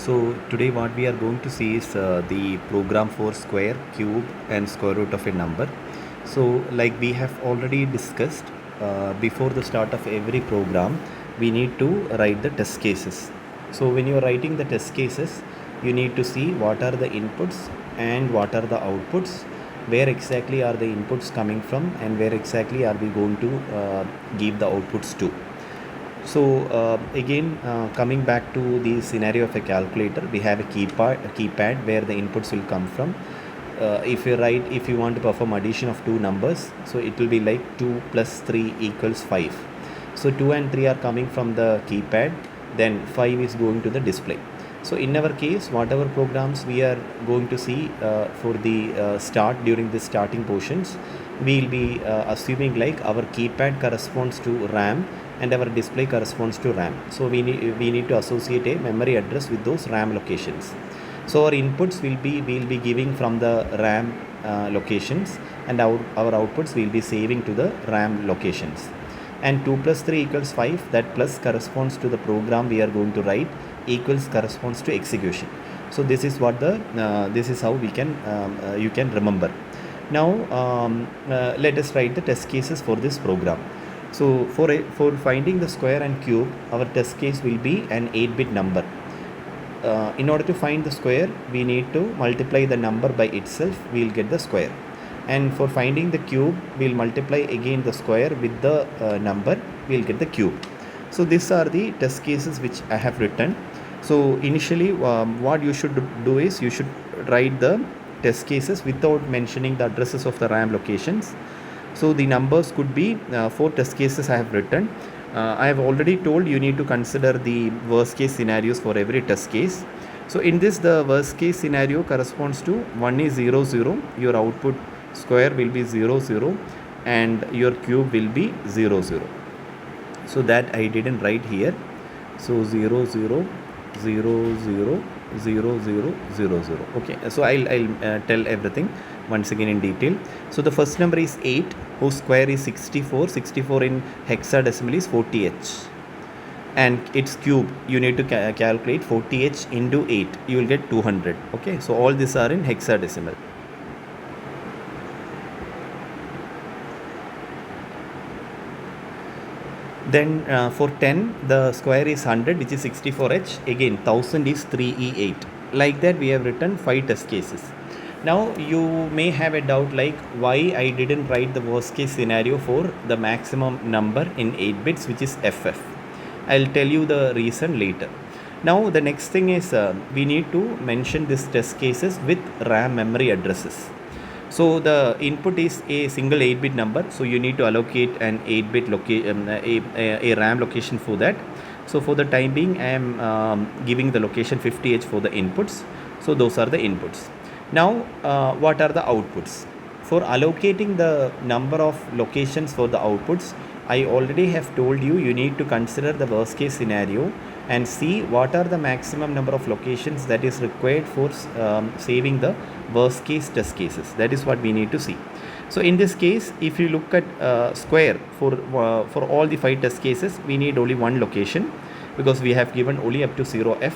So today what we are going to see is the program for square, cube and square root of a number. So like we have already discussed, before the start of every program we need to write the test cases. So when you are writing the test cases, you need to see what are the inputs and what are the outputs, where exactly are the inputs coming from and where exactly are we going to give the outputs to. So again, coming back to the scenario of a calculator, we have a keypad where the inputs will come from. If you want to perform addition of two numbers, so it will be like 2 plus 3 equals 5. So 2 and 3 are coming from the keypad, then 5 is going to the display. So in our case, whatever programs we are going to see for the start during the starting portions, we will be assuming like our keypad corresponds to RAM and our display corresponds to RAM. So we need to associate a memory address with those RAM locations. So our inputs we'll be giving from the RAM locations, and our outputs will be saving to the RAM locations. And 2 plus 3 equals 5, that plus corresponds to the program we are going to write, equals corresponds to execution. So this is what this is how we can you can remember. Now let us write the test cases for this program. So for finding the square and cube, our test case will be an 8-bit number. In order to find the square, we need to multiply the number by itself, we will get the square. And for finding the cube, we will multiply again the square with the number, we will get the cube. So these are the test cases which I have written. So initially what you should do is you should write the test cases without mentioning the addresses of the RAM locations. So the numbers could be 4 test cases I have written. I have already told you need to consider the worst case scenarios for every test case. So in this, the worst case scenario corresponds to 1 is 0 0, your output square will be 0 0 and your cube will be 0 0. So that I didn't write here. So 0 0 0 0 0 0 0 0. Okay, so I'll tell everything once again in detail. So the first number is 8, whose square is 64. 64 in hexadecimal is 40h, and its cube you need to calculate 40h into 8, you will get 200. Okay, so all these are in hexadecimal. Then for 10, the square is 100, which is 64h. Again, 1000 is 3e8. Like that, we have written 5 test cases. Now, you may have a doubt like why I didn't write the worst case scenario for the maximum number in 8 bits, which is FF. I'll tell you the reason later. Now, the next thing is we need to mention these test cases with RAM memory addresses. So the input is a single 8-bit number, so you need to allocate an 8-bit a RAM location for that. So for the time being, I am giving the location 50h for the inputs. So those are the inputs. Now what are the outputs? For allocating the number of locations for the outputs, I already have told you need to consider the worst case scenario and see what are the maximum number of locations that is required for saving the worst case test cases. That is what we need to see. So in this case, if you look at square for all the 5 test cases, we need only one location because we have given only up to 0f.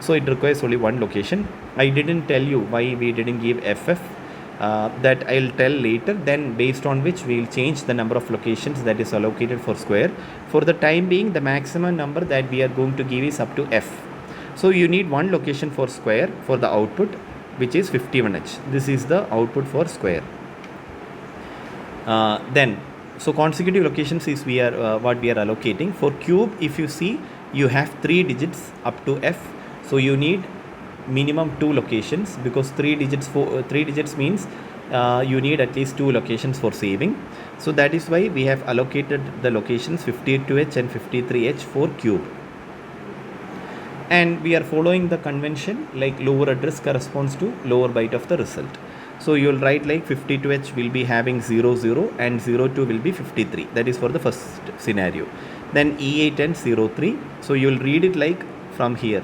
So it requires only one location. I didn't tell you why we didn't give FF. That I'll tell later, then based on which we will change the number of locations that is allocated for square. For the time being, the maximum number that we are going to give is up to F. So you need one location for square for the output, which is 51h. This is the output for square. Then so consecutive locations is what we are allocating. For cube, if you see, you have 3 digits up to F, so you need minimum 2 locations because 3 digits means you need at least 2 locations for saving. So that is why we have allocated the locations 52h and 53h for cube. And we are following the convention like lower address corresponds to lower byte of the result. So you will write like 52h will be having 00 and 02 will be 53. That is for the first scenario. Then E8 and 03. So you will read it like from here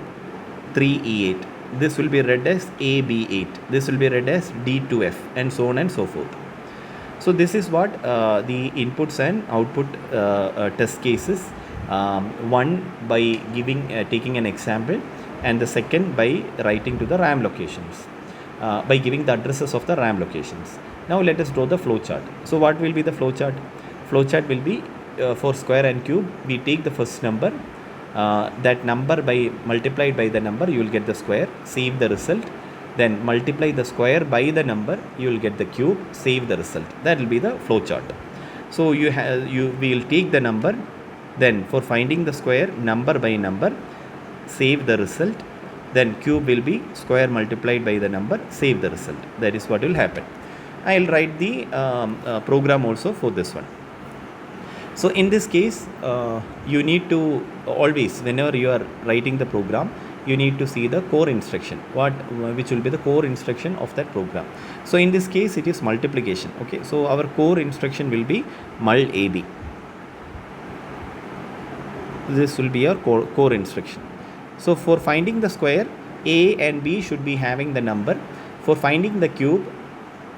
3E8. This will be read as AB8. This will be read as D2F and so on and so forth. So this is what the inputs and output test cases One by taking an example, and the second by writing to the RAM locations, by giving the addresses of the RAM locations. Now let us draw the flow chart. So what will be the flow chart? Flow chart will be for square and cube. We take the first number, that number by multiplied by the number, you will get the square, save the result. Then multiply the square by the number, you will get the cube, save the result. That will be the flow chart. So we will take the number, then for finding the square, number by number, save the result. Then cube will be square multiplied by the number, save the result. That is what will happen. I will write the program also for this one. So in this case, you need to always, whenever you are writing the program, you need to see the core instruction, which will be the core instruction of that program. So in this case, it is multiplication. Okay, so our core instruction will be mul AB. This will be your core instruction. So for finding the square, A and B should be having the number. For finding the cube,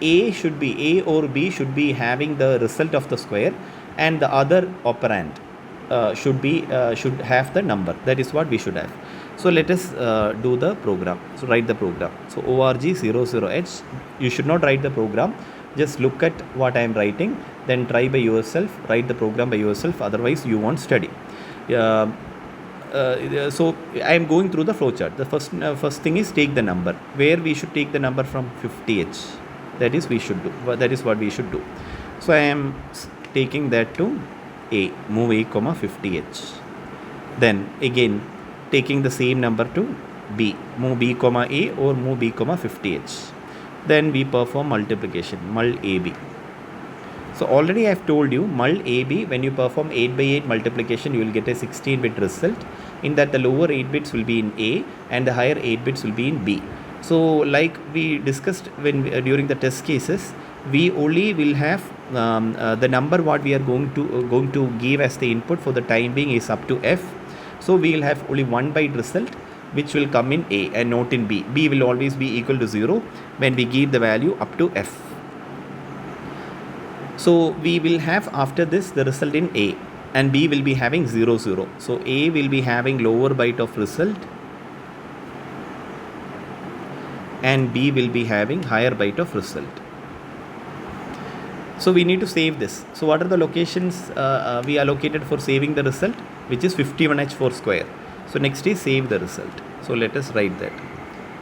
A or B should be having the result of the square, and the other operand should have the number. That is what we should have. So let us do the program. So write the program. So org00h, you should not write the program, just look at what I am writing, then try by yourself, write the program by yourself, otherwise you won't study. So I am going through the flow chart. The first thing is take the number. Where we should take the number from? 50h. That is what we should do. So I am taking that to A, move A, 50h. Then again taking the same number to B, move B, A, or move B, 50h. Then we perform multiplication, mul AB. So already I have told you, mul AB, when you perform 8 by 8 multiplication, you will get a 16-bit result. In that the lower 8 bits will be in A and the higher 8 bits will be in B. So like we discussed during the test cases, we only will have the number what we are going to give as the input for the time being is up to F. So we will have only one byte result which will come in A and not in B. B will always be equal to 0 when we give the value up to F. So we will have after this the result in A, and B will be having 0 0. So A will be having lower byte of result and B will be having higher byte of result. So we need to save this. So what are the locations we allocated for saving the result? Which is 51h for square. So next is save the result. So let us write that.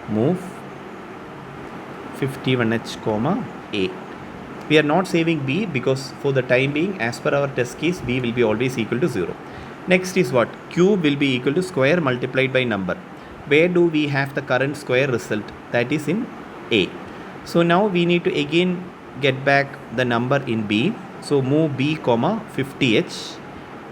Move 51h, A. We are not saving B because for the time being, as per our test case, B will be always equal to 0. Next is what? Cube will be equal to square multiplied by number. Where do we have the current square result? That is in A. So now we need to again get back the number in B. So move B, 50h.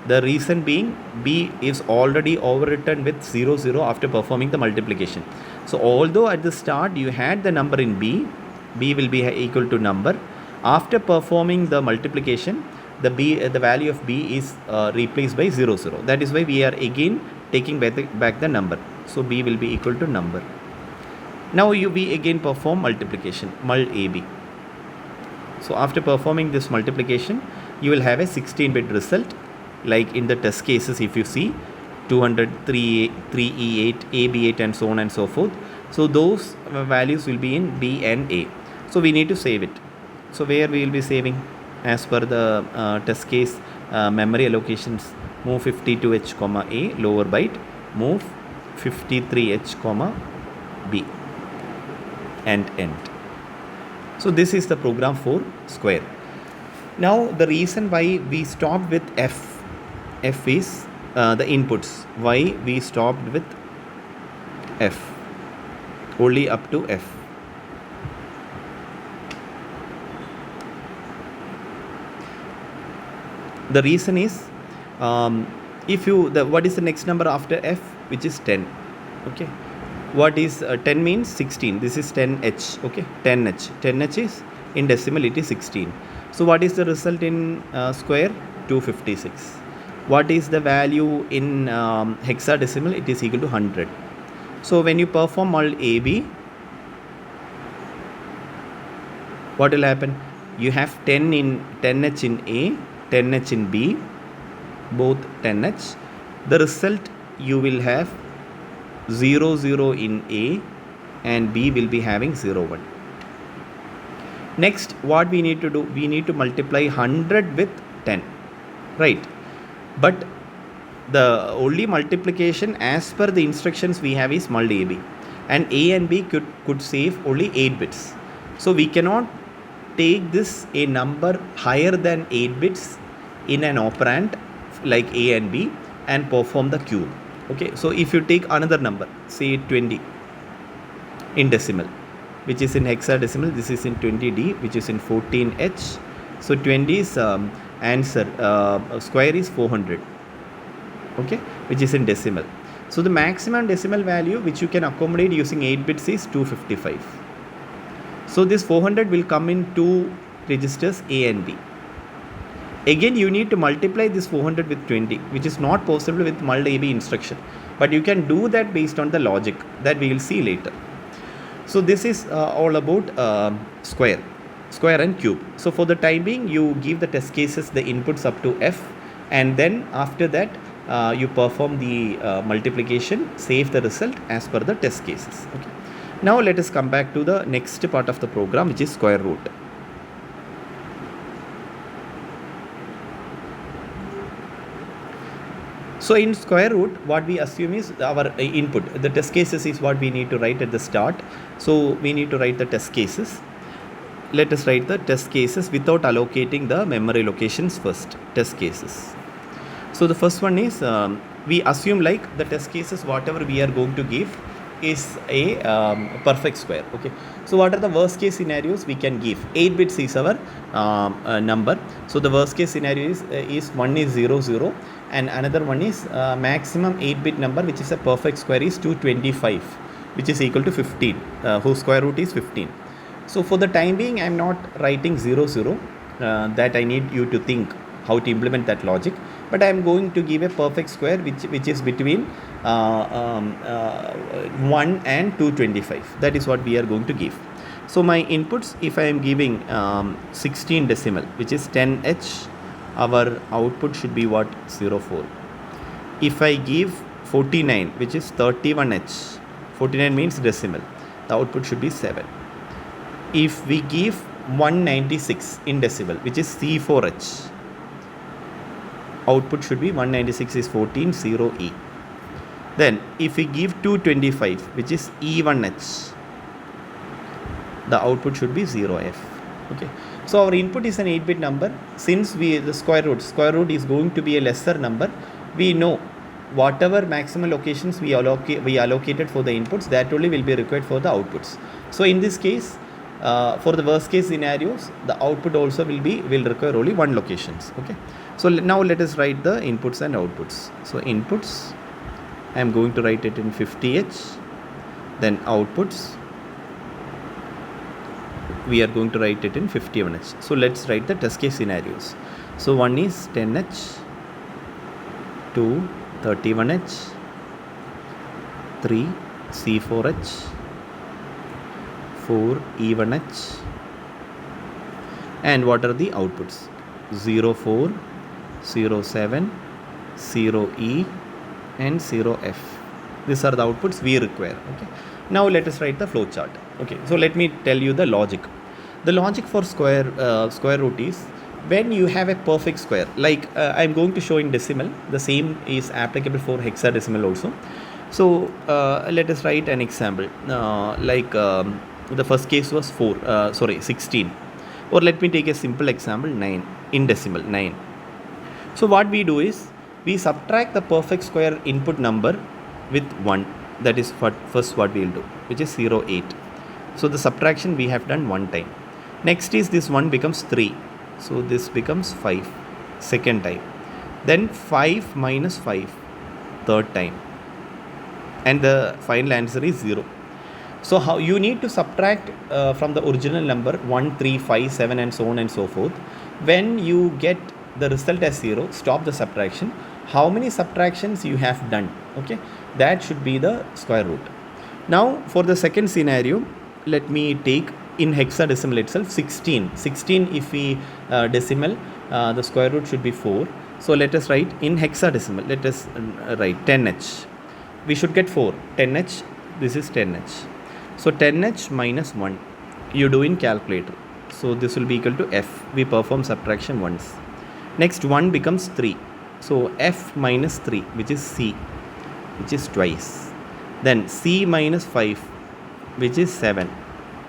The reason being, B is already overwritten with 0 0 after performing the multiplication. So although at the start you had the number in B, B will be equal to number. After performing the multiplication, the value of B is replaced by 0 0. That is why we are again taking back the number. So B will be equal to number. Now we again perform multiplication, mul AB. So after performing this multiplication, you will have a 16-bit result. Like in the test cases, if you see 200, 3E8, AB8 and so on and so forth. So those values will be in B and A. So we need to save it. So where we will be saving? As per the test case memory allocations, move 52h, A, lower byte, move 53h, B, and end. So this is the program for square. Now the reason why we stopped with F is the inputs. Why we stopped with F, only up to F. The reason is, what is the next number after F? Which is 10. Okay. What is 10 means 16. This is 10h. Okay. 10h. 10h is in decimal, it is 16. So what is the result in square? 256. What is the value in hexadecimal? It is equal to 100. So when you perform mul AB, what will happen? You have 10h in A, 10h in B, both 10h. the result you will have 0 0 in A and B will be having 0 1. Next, what we need to do, we need to multiply 100 with 10, right? But the only multiplication as per the instructions we have is mul AB, and A and B could save only 8 bits. So we cannot take this a number higher than 8 bits in an operand like A and B and perform the cube. Okay, so if you take another number, say 20 in decimal, which is in hexadecimal, this is in 20D, which is in 14H. So 20 is answer, square is 400, okay, which is in decimal. So the maximum decimal value which you can accommodate using 8 bits is 255. So this 400 will come in two registers A and B. Again, you need to multiply this 400 with 20, which is not possible with mul AB instruction, but you can do that based on the logic that we will see later. So this is all about square and cube. So for the time being, you give the test cases the inputs up to F, and then after that you perform the multiplication, save the result as per the test cases. Okay. Now let us come back to the next part of the program, which is square root. So in square root, what we assume is our input, the test cases is what we need to write at the start. So we need to write the test cases. Let us write the test cases without allocating the memory locations first, test cases. So the first one is, we assume like the test cases, whatever we are going to give is a perfect square. Okay. So what are the worst case scenarios we can give? 8 bits is our number. So the worst case scenario is one is 0 0, and another one is maximum 8 bit number, which is a perfect square, is 225, which is equal to 15, whose square root is 15. So for the time being, I am not writing 0 0, that I need you to think how to implement that logic, but I am going to give a perfect square which is between 1 and 225. That is what we are going to give. So my inputs, if I am giving 16 decimal, which is 10H, our output should be what? 04. If I give 49, which is 31H, 49 means decimal, the output should be 7. If we give 196 in decimal, which is C4H, output should be 196 is 14, 0E. Then if we give 225, which is E1H, the output should be 0F. Okay. So our input is an 8-bit number. Since the square root is going to be a lesser number, we know whatever maximum locations we allocated for the inputs, that only will be required for the outputs. So in this case, for the worst case scenarios, the output also will require only one locations. Okay. So now let us write the inputs and outputs. So inputs, I am going to write it in 50H. Then outputs, we are going to write it in 51H. So let's write the test case scenarios. So one is 10H, 2 31H, 3 C4H, 4 E1H, and what are the outputs? 04, 07, 0E, and 0F. These are the outputs we require. Okay. Now let us write the flow chart. Okay. So let me tell you the logic. The logic for square root is, when you have a perfect square, like I am going to show in decimal, the same is applicable for hexadecimal also. So let us write an example, the first case was 16, or let me take a simple example, 9 in decimal, 9. So what we do is, we subtract the perfect square input number with 1. That is first what we will do, which is 08. So the subtraction we have done one time. Next is this 1 becomes 3. So this becomes 5 second time. Then 5 minus 5 third time. And the final answer is 0. So how you need to subtract from the original number 1, 3, 5, 7 and so on and so forth. When you get the result as 0, stop the subtraction. How many subtractions you have done? Okay, that should be the square root. Now for the second scenario, let me take in hexadecimal itself 16. 16 if we decimal, the square root should be 4. So let us write in hexadecimal. Let us write 10h. We should get 4. 10h. This is 10h. So 10h minus 1. You do in calculator. So this will be equal to f. We perform subtraction once. Next 1 becomes 3. So f minus 3, which is c, which is twice. Then c minus 5, which is 7,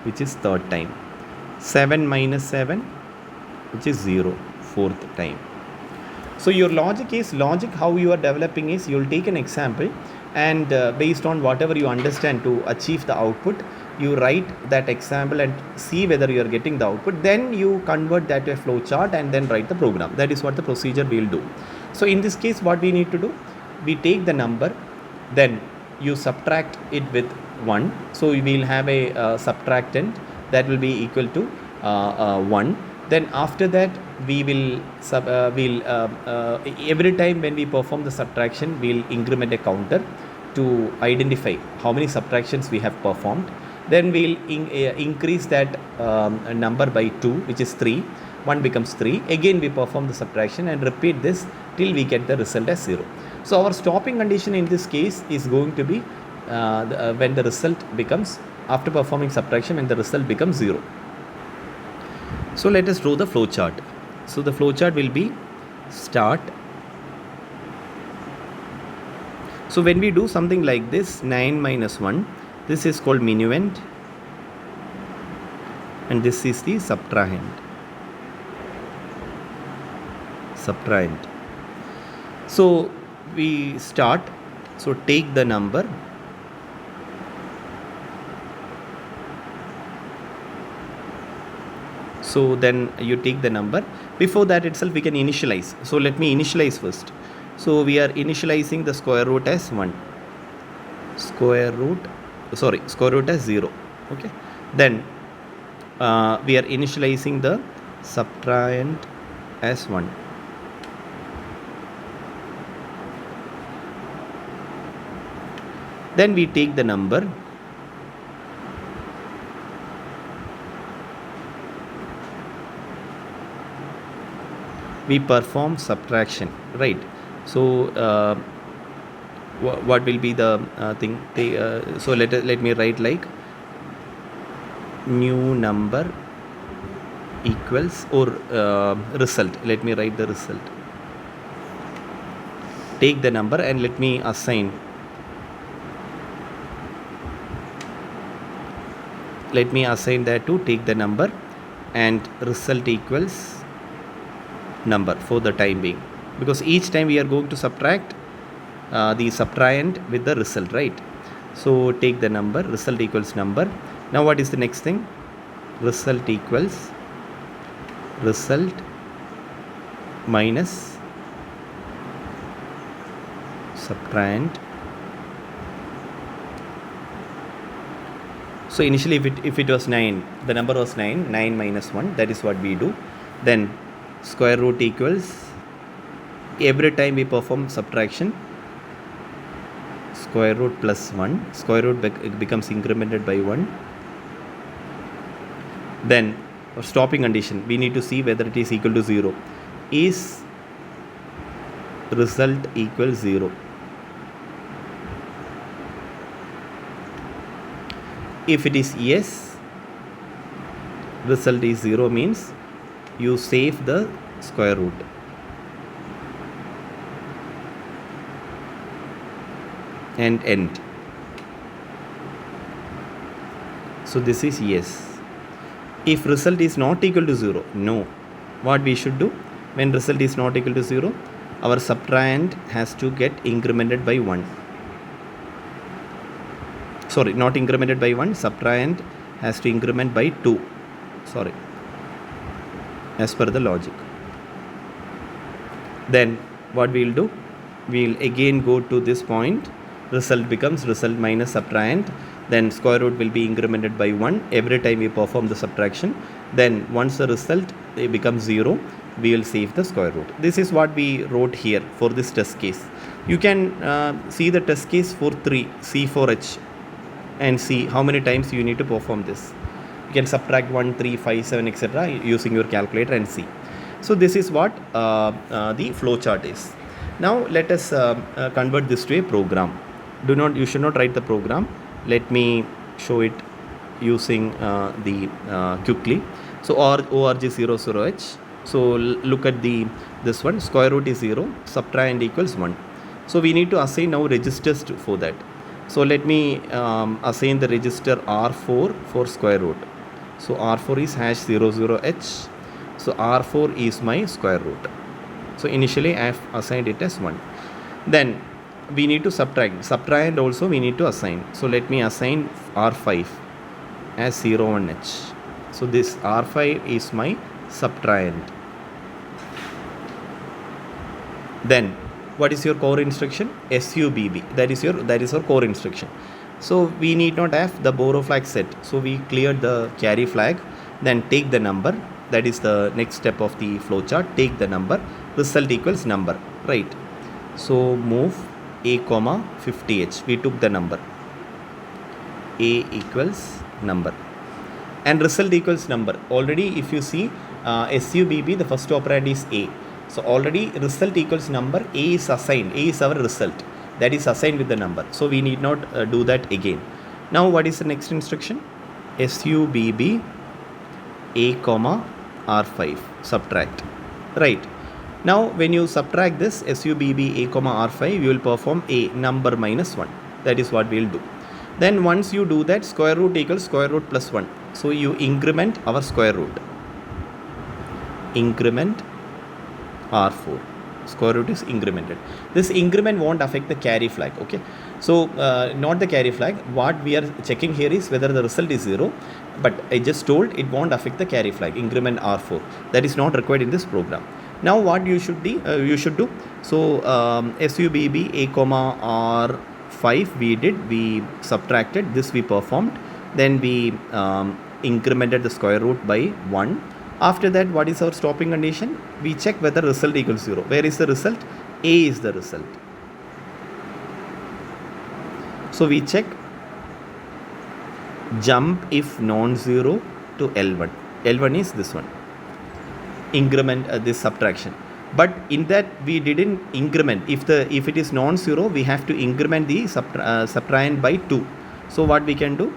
which is third time. 7 minus 7, which is 0, fourth time. So your logic how you are developing is, you will take an example and based on whatever you understand to achieve the output, you write that example and see whether you are getting the output. Then you convert that to a flow chart and then write the program. That is what the procedure we will do. So in this case, what we need to do, we take the number, then you subtract it with 1. So we will have a subtractant that will be equal to 1. Then after that, we will every time when we perform the subtraction, we will increment a counter to identify how many subtractions we have performed. Then we will increase that number by 2, which is 3. 1 becomes 3. Again we perform the subtraction and repeat this till we get the result as 0. So our stopping condition in this case is going to be when the result becomes, after performing subtraction, when the result becomes 0. So let us draw the flow chart. So the flow chart will be start. So when we do something like this, 9 minus 1, this is called minuend and this is the subtrahend. So we start, so take the number, so then you take the number. Before that itself we can initialize. So let me initialize first. So we are initializing the square root as 1, square root as 0. Okay, then we are initializing the subtrahend as 1. Then we take the number, we perform subtraction, right? So what will be the thing? So let me write like new number equals or result. Let me write the result. Take the number and let me assign. Let me assign that to take the number and result equals number for the time being, because each time we are going to subtract the subtrahend with the result, right? So take the number, result equals number. Now what is the next thing? Result equals result minus subtrahend. So initially if it was 9, the number was 9, 9 minus 1, that is what we do. Then square root equals, every time we perform subtraction, square root plus 1, square root becomes incremented by 1. Then for stopping condition, we need to see whether it is equal to 0. Is result equals 0? If it is yes, result is 0 means you save the square root. And end. So this is yes. If result is not equal to 0, no. What we should do? When result is not equal to 0, our subtrahend has to get incremented by 1. Sorry, not incremented by 1, subtrahend has to increment by 2. Sorry, as per the logic. Then what we will do? We will again go to this point. Result becomes result minus subtrahend. Then square root will be incremented by 1 every time we perform the subtraction. Then once the result becomes 0, we will save the square root. This is what we wrote here for this test case. You can see the test case for 3, C4H, and see how many times you need to perform this. You can subtract 1, 3, 5, 7, etc. using your calculator and see. So this is what the flow chart is. Now let us convert this to a program. You should not write the program. Let me show it using the quickly. So org00h. So look at this one. Square root is 0. Subtrahend equals 1. So we need to assign now registers for that. So let me assign the register R4 for square root. So R4 is hash 00h. So R4 is my square root. So initially I have assigned it as 1. Then we need to subtract. Subtrahend also we need to assign. So let me assign R5 as 01h. So this R5 is my subtrahend. Then what is your core instruction? SUBB. That is your core instruction. So we need not have the borrow flag set. So we cleared the carry flag. Then take the number. That is the next step of the flowchart. Take the number. Result equals number. Right. So move a comma 50h. We took the number. A equals number. And result equals number. Already if you see SUBB, the first operand is A. So already result equals number. A is assigned. A is our result. That is assigned with the number. So we need not do that again. Now what is the next instruction? SUBB A comma R5. Subtract. Right. Now when you subtract this SUBB A comma R5, you will perform A number minus 1. That is what we will do. Then once you do that, square root equals square root plus 1. So you increment our square root. Increment R4. Square root is incremented. This increment won't affect the carry flag. Okay. So not the carry flag. What we are checking here is whether the result is 0. But I just told it won't affect the carry flag. Increment R4. That is not required in this program. Now what you should do. So SUBB A comma R5 we did. We subtracted. This we performed. Then we incremented the square root by 1. After that, what is our stopping condition? We check whether result equals 0. Where is the result? A is the result. So we check jump if non-zero to L1. L1 is this one. Increment this subtraction. But in that we didn't increment. If it is non-zero, we have to increment the subtrahend by 2. So what we can do?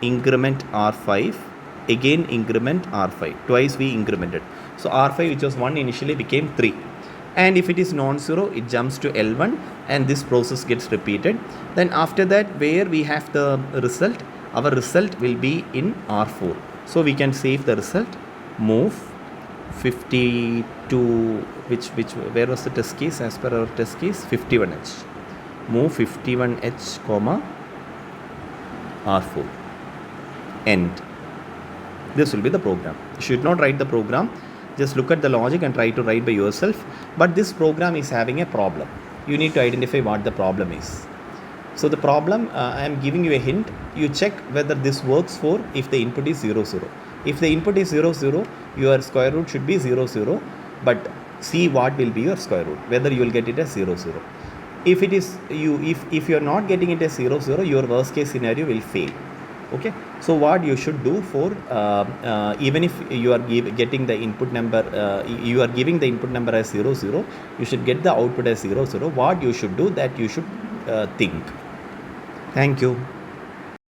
Increment R5. Again increment R5. Twice we incremented. So R5 which was 1 initially became 3. And if it is non-zero, it jumps to L1 and this process gets repeated. Then after that, where we have the result, our result will be in R4. So we can save the result. Move 50 to where was the test case? As per our test case, 51h. Move 51h comma R4. End. This will be the program. You should not write the program. Just look at the logic and try to write by yourself. But this program is having a problem. You need to identify what the problem is. So the problem, I am giving you a hint. You check whether this works for if the input is 0, 0. If the input is 0, 0, your square root should be 0, 0. But see what will be your square root. Whether you will get it as 0, 0. If it is if you are not getting it as 0, 0, your worst case scenario will fail. Okay, so what you should do for even if you are getting the input number, you are giving the input number as 0, 0, you should get the output as 0, 0. What you should do, that you should think. Thank you.